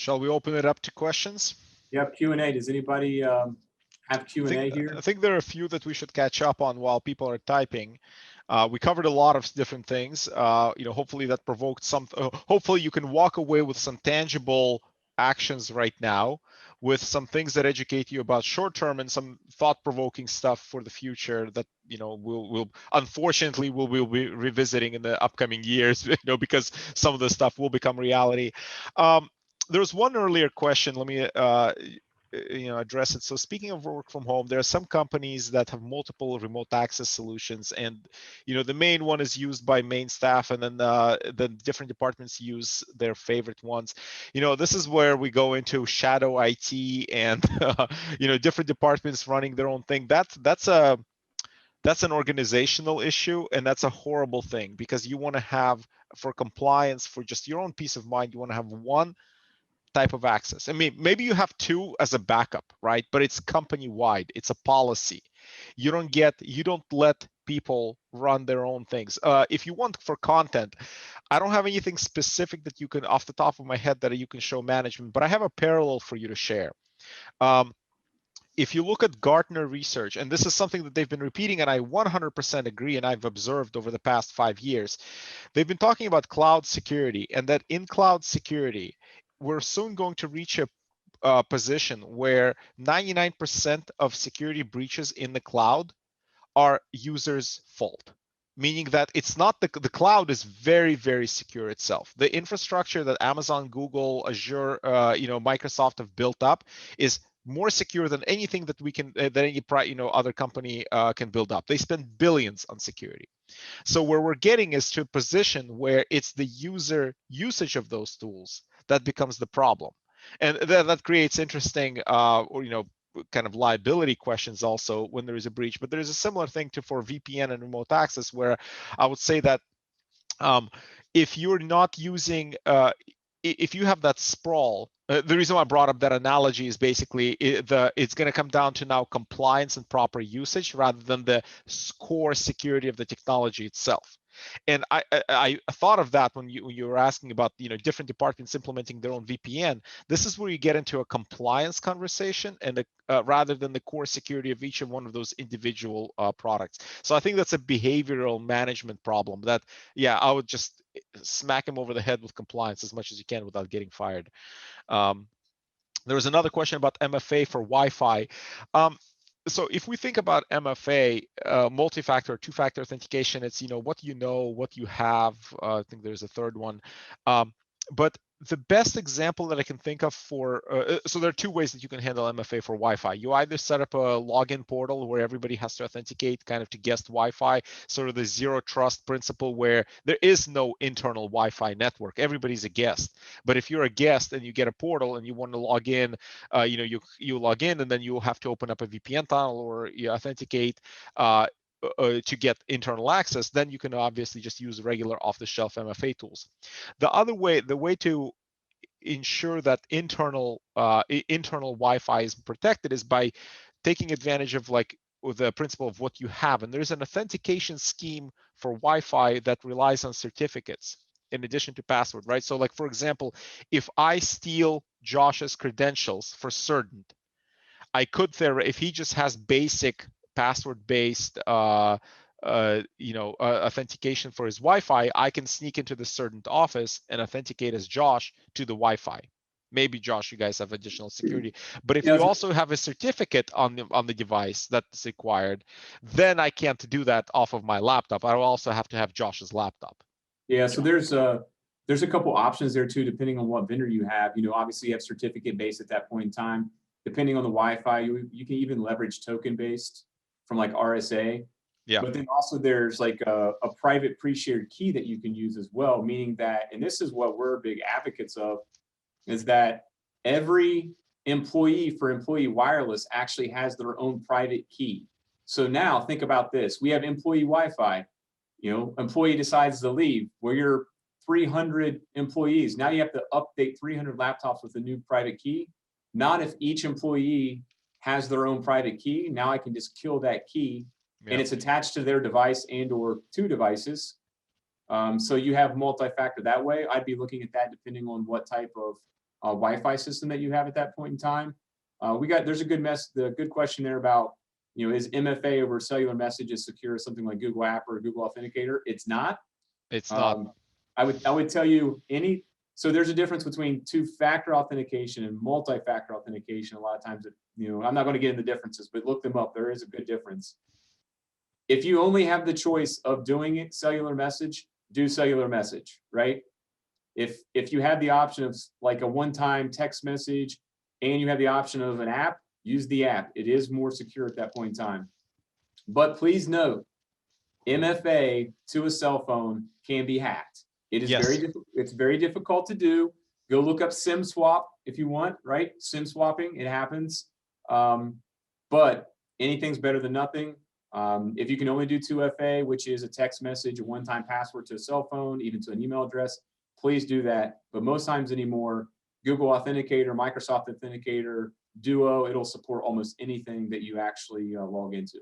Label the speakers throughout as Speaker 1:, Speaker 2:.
Speaker 1: Shall we open it up to questions?
Speaker 2: Yep, Q&A. Does anybody have Q&A here?
Speaker 1: I think there are a few that we should catch up on while people are typing. We covered a lot of different things. Hopefully that provoked some. Hopefully you can walk away with some tangible actions right now, with some things that educate you about short-term and some thought-provoking stuff for the future that we'll unfortunately we'll be revisiting in the upcoming years. Because some of the stuff will become reality. There was one earlier question. Let me address it. So speaking of work from home, there are some companies that have multiple remote access solutions, and the main one is used by main staff, and then the different departments use their favorite ones. This is where we go into shadow IT and different departments running their own thing. That's an organizational issue, and that's a horrible thing, because you want to have, for compliance, for just your own peace of mind, you want to have one type of access. I mean, maybe you have two as a backup, right? But it's company-wide. It's a policy. You don't let people run their own things. If you want for content, I don't have anything specific that you can, off the top of my head, that you can show management, but I have a parallel for you to share. If you look at Gartner research, and this is something that they've been repeating, and I 100% agree, and I've observed over the past 5 years, they've been talking about cloud security, and that in cloud security, we're soon going to reach a position where 99% of security breaches in the cloud are users' fault. Meaning that it's not the cloud is very, very secure itself. The infrastructure that Amazon, Google, Azure, Microsoft have built up is more secure than anything that we can, that any other company can build up. They spend billions on security. So where we're getting is to a position where it's the user usage of those tools that becomes the problem, and that creates interesting, kind of liability questions also when there is a breach. But there is a similar thing for VPN and remote access, where I would say that if you're not using, if you have that sprawl, the reason why I brought up that analogy is basically it's going to come down to now compliance and proper usage rather than the core security of the technology itself. And I thought of that when you were asking about different departments implementing their own VPN. This is where you get into a compliance conversation, and rather than the core security of each one of those individual products. So I think that's a behavioral management problem that, yeah, I would just smack him over the head with compliance as much as you can without getting fired. There was another question about MFA for Wi-Fi. So if we think about MFA, multi-factor, two-factor authentication, it's what what you have. I think there's a third one, but the best example that I can think of for, so there are two ways that you can handle MFA for Wi-Fi. You either set up a login portal where everybody has to authenticate kind of to guest Wi-Fi, sort of the zero trust principle where there is no internal Wi-Fi network. Everybody's a guest. But if you're a guest and you get a portal and you want to log in, you log in, and then you'll have to open up a VPN tunnel or you authenticate to get internal access, then you can obviously just use regular off-the-shelf MFA tools. The other way, the way to ensure that internal Wi-Fi is protected is by taking advantage of the principle of what you have. And there's an authentication scheme for Wi-Fi that relies on certificates in addition to password, right? So for example, if I steal Josh's credentials for Cerdant, I could, if he just has basic password-based authentication for his Wi-Fi, I can sneak into the Cerdant office and authenticate as Josh to the Wi-Fi. Maybe Josh, you guys have additional security, but if you also have a certificate on the device that's required, then I can't do that off of my laptop. I will also have to have Josh's laptop.
Speaker 2: Yeah, so there's a couple options there too, depending on what vendor you have. Obviously you have certificate based at that point in time. Depending on the Wi-Fi, you can even leverage token based from RSA.
Speaker 1: Yeah.
Speaker 2: But then also there's a private pre-shared key that you can use as well, meaning that, and this is what we're big advocates of, is that every employee for Employee Wireless actually has their own private key. So now think about this. We have employee Wi-Fi, employee decides to leave. You're 300 employees. Now you have to update 300 laptops with a new private key. Not if each employee has their own private key. Now I can just kill that key, and it's attached to their device and or two devices. So you have multi-factor that way. I'd be looking at that depending on what type of Wi-Fi system that you have at that point in time. There's a good question there about, is MFA over cellular messages secure something like Google App or Google Authenticator? It's not.
Speaker 1: It's not.
Speaker 2: I would tell you so there's a difference between two-factor authentication and multi-factor authentication. A lot of times, I'm not going to get into differences, but look them up. There is a good difference. If you only have the choice of doing it cellular message, do cellular message, right? If you have the option of like a one-time text message and you have the option of an app, use the app. It is more secure at that point in time. But please note, MFA to a cell phone can be hacked. It is it's very difficult to do. Go look up SIM swap if you want, right? SIM swapping, it happens. But anything's better than nothing. If you can only do 2FA, which is a text message, a one-time password to a cell phone, even to an email address, please do that. But most times anymore, Google Authenticator, Microsoft Authenticator, Duo, it'll support almost anything that you actually log into.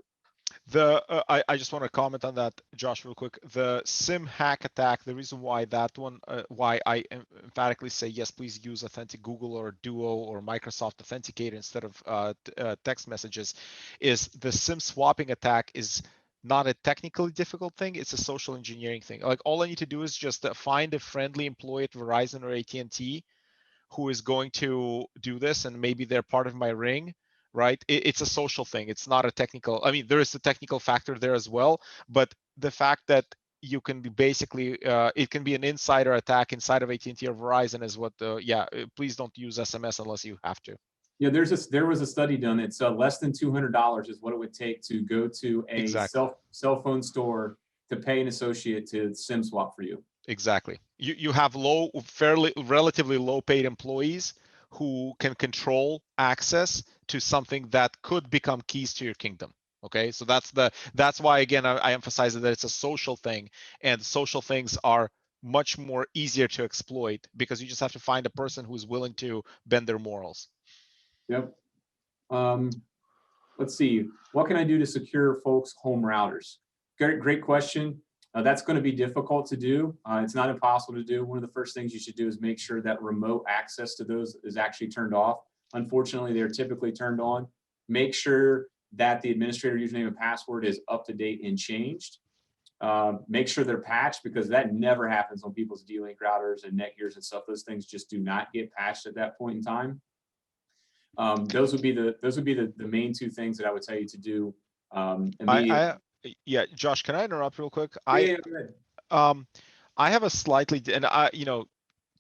Speaker 1: I just want to comment on that, Josh, real quick. The SIM hack attack, the reason why that one, why I emphatically say yes, please use Google or Duo or Microsoft Authenticator instead of text messages, is the SIM swapping attack is not a technically difficult thing. It's a social engineering thing. Like all I need to do is just find a friendly employee at Verizon or AT&T who is going to do this, and maybe they're part of my ring. Right? It's a social thing. It's not a technical. I mean, there is a technical factor there as well, but the fact that you can be basically, it can be an insider attack inside of AT&T or Verizon is what please don't use SMS unless you have to.
Speaker 2: Yeah, there was a study done. It's less than $200 is what it would take to go to a cell phone store to pay an associate to SIM swap for you.
Speaker 1: Exactly. You have relatively low paid employees who can control access to something that could become keys to your kingdom. Okay, so that's why again I emphasize that it's a social thing, and social things are much more easier to exploit because you just have to find a person who's willing to bend their morals.
Speaker 2: Yep. Let's see. What can I do to secure folks' home routers? Great question. That's going to be difficult to do. It's not impossible to do. One of the first things you should do is make sure that remote access to those is actually turned off. Unfortunately, they're typically turned on. Make sure that the administrator username and password is up to date and changed. Make sure they're patched, because that never happens on people's D-Link routers and Netgears and stuff. Those things just do not get patched at that point in time. Those would be the main two things that I would tell you to do.
Speaker 1: Yeah, Josh, can I interrupt real quick?
Speaker 2: Yeah,
Speaker 1: I have a slightly, and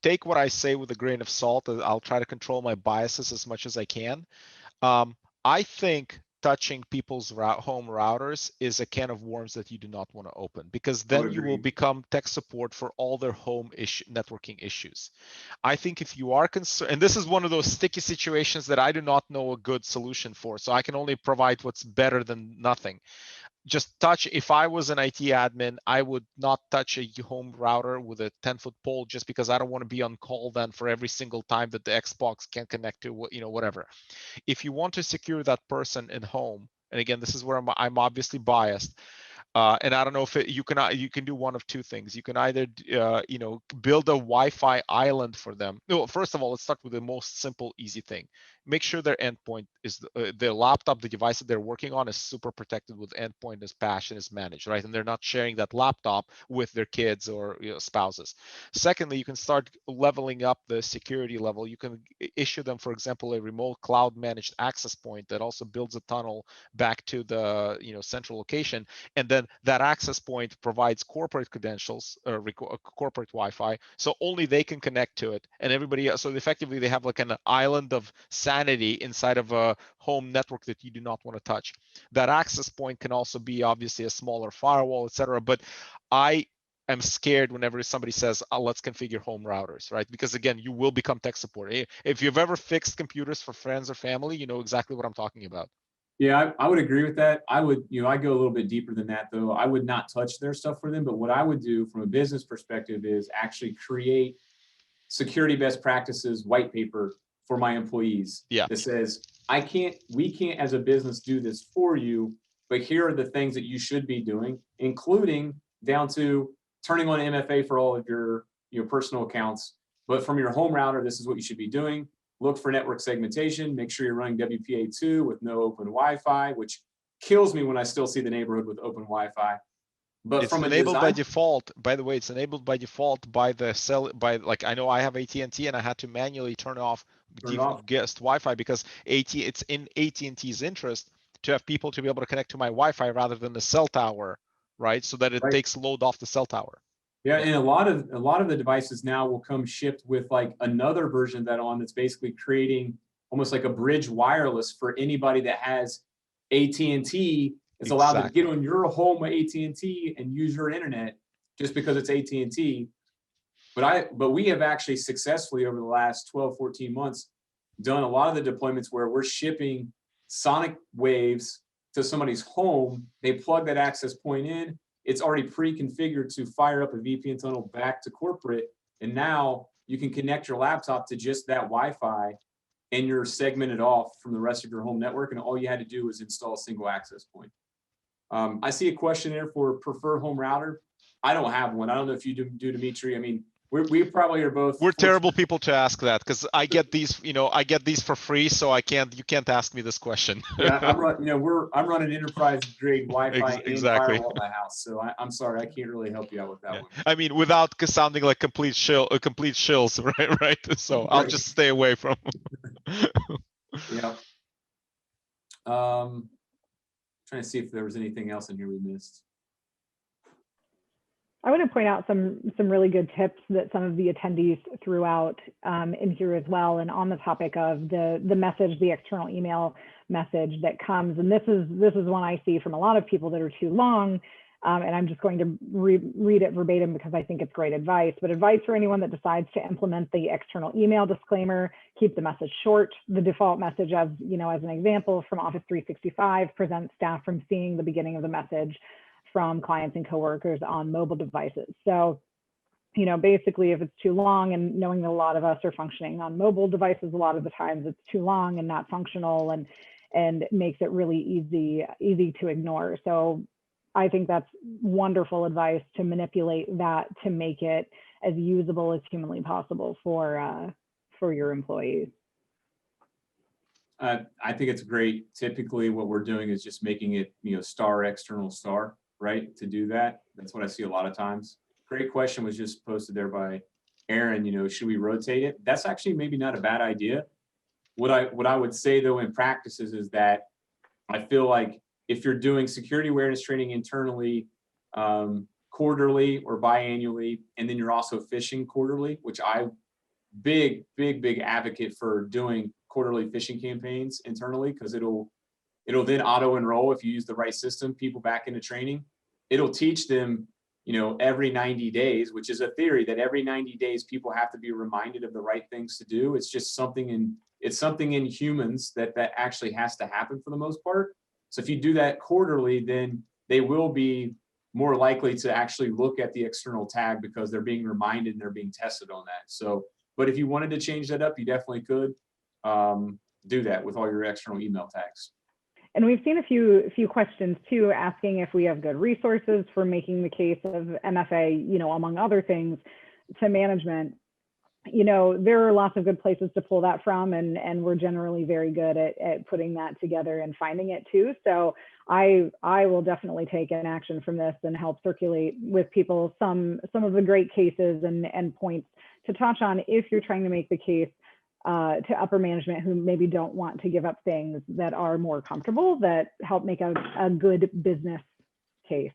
Speaker 1: take what I say with a grain of salt. I'll try to control my biases as much as I can. I think touching people's home routers is a can of worms that you do not want to open, because then you will become tech support for all their home networking issues. I think if you are concerned, and this is one of those sticky situations that I do not know a good solution for, so I can only provide what's better than nothing. Just touch, if I was an IT admin, I would not touch a home router with a 10-foot pole, just because I don't want to be on call then for every single time that the Xbox can connect to, whatever. If you want to secure that person in home, and again, this is where I'm obviously biased, and I don't know if you can do one of two things. You can either build a Wi-Fi island for them. No, first of all, let's start with the most simple, easy thing. Make sure their endpoint is their laptop, the device that they're working on, is super protected with endpoint, is patched and is managed, right? And they're not sharing that laptop with their kids or spouses. Secondly, you can start leveling up the security level. You can issue them, for example, a remote cloud managed access point that also builds a tunnel back to the central location, and then that access point provides corporate credentials, corporate Wi-Fi, so only they can connect to it, and everybody else. So effectively, they have like an island of sanity inside of a home network that you do not want to touch. That access point can also be obviously a smaller firewall, etc. But I am scared whenever somebody says, let's configure home routers, right? Because again, you will become tech support. If you've ever fixed computers for friends or family, you know exactly what I'm talking about.
Speaker 2: Yeah, I would agree with that. I would, I go a little bit deeper than that, though. I would not touch their stuff for them. But what I would do from a business perspective is actually create security best practices white paper for my employees.
Speaker 1: Yeah.
Speaker 2: That says, we can't as a business do this for you, but here are the things that you should be doing, including down to turning on MFA for all of your personal accounts, But from your home router, this is what you should be doing. Look for network segmentation. Make sure you're running WPA2 with no open Wi-Fi, which kills me when I still see the neighborhood with open Wi-Fi. But
Speaker 1: It's
Speaker 2: from a
Speaker 1: enabled by
Speaker 2: design,
Speaker 1: default. By the way, it's enabled by default by the cell. By like, I know I have AT&T, and I had to manually turn off
Speaker 2: turn it off.
Speaker 1: guest Wi-Fi because it's in AT&T's interest to have people to be able to connect to my Wi-Fi rather than the cell tower, right? So that it
Speaker 2: Right.
Speaker 1: takes load off the cell tower.
Speaker 2: Yeah, and a lot of the devices now will come shipped with like another version of that on that's basically creating almost like a bridge wireless for anybody that has AT&T. It's allowed to get on your home AT&T and use your internet just because it's AT&T. But we have actually successfully over the last 12, 14 months done a lot of the deployments where we're shipping sonic waves to somebody's home. They plug that access point in. It's already pre-configured to fire up a VPN tunnel back to corporate. And now you can connect your laptop to just that Wi-Fi and you're segmented off from the rest of your home network. And all you had to do was install a single access point. I see a question there for preferred home router. I don't have one. I don't know if you do, Dmitry. I mean, we probably are both.
Speaker 1: We're terrible people to ask that because I get these, I get these for free, so you can't ask me this question.
Speaker 2: Yeah, I'm running enterprise grade Wi-Fi and
Speaker 1: Exactly.
Speaker 2: firewall at my house, so I'm sorry, I can't really help you out with that one.
Speaker 1: I mean, without sounding like complete shills, right? Right. So I'll just stay away from.
Speaker 2: Yeah. Trying to see if there was anything else in here we missed.
Speaker 3: I want to point out some really good tips that some of the attendees threw out in here as well. And on the topic of the message, the external email message that comes, and this is one I see from a lot of people that are too long. And I'm just going to read it verbatim because I think it's great advice. But advice for anyone that decides to implement the external email disclaimer: keep the message short. The default message, as an example from Office 365, prevents staff from seeing the beginning of the message from clients and coworkers on mobile devices. So, basically, if it's too long, and knowing that a lot of us are functioning on mobile devices, a lot of the times it's too long and not functional, and makes it really easy to ignore. So I think that's wonderful advice to manipulate that to make it as usable as humanly possible for your employees.
Speaker 2: I think it's great. Typically, what we're doing is just making it, star external star, right? To do that, that's what I see a lot of times. Great question was just posted there by Aaron. Should we rotate it? That's actually maybe not a bad idea. What I would say though in practices is that I feel like if you're doing security awareness training internally quarterly or biannually, and then you're also phishing quarterly, which I big advocate for doing quarterly phishing campaigns internally, because it'll then auto enroll if you use the right system, people back into training. It'll teach them, every 90 days, which is a theory that every 90 days people have to be reminded of the right things to do. It's just something in humans that actually has to happen for the most part. So if you do that quarterly, then they will be more likely to actually look at the external tag because they're being reminded and they're being tested on that. So, but if you wanted to change that up, you definitely could do that with all your external email tags.
Speaker 3: And we've seen a few questions too, asking if we have good resources for making the case of MFA, among other things, to management. There are lots of good places to pull that from, and we're generally very good at putting that together and finding it too. So I will definitely take an action from this and help circulate with people some of the great cases and points to touch on if you're trying to make the case to upper management who maybe don't want to give up things that are more comfortable, that help make a good business case.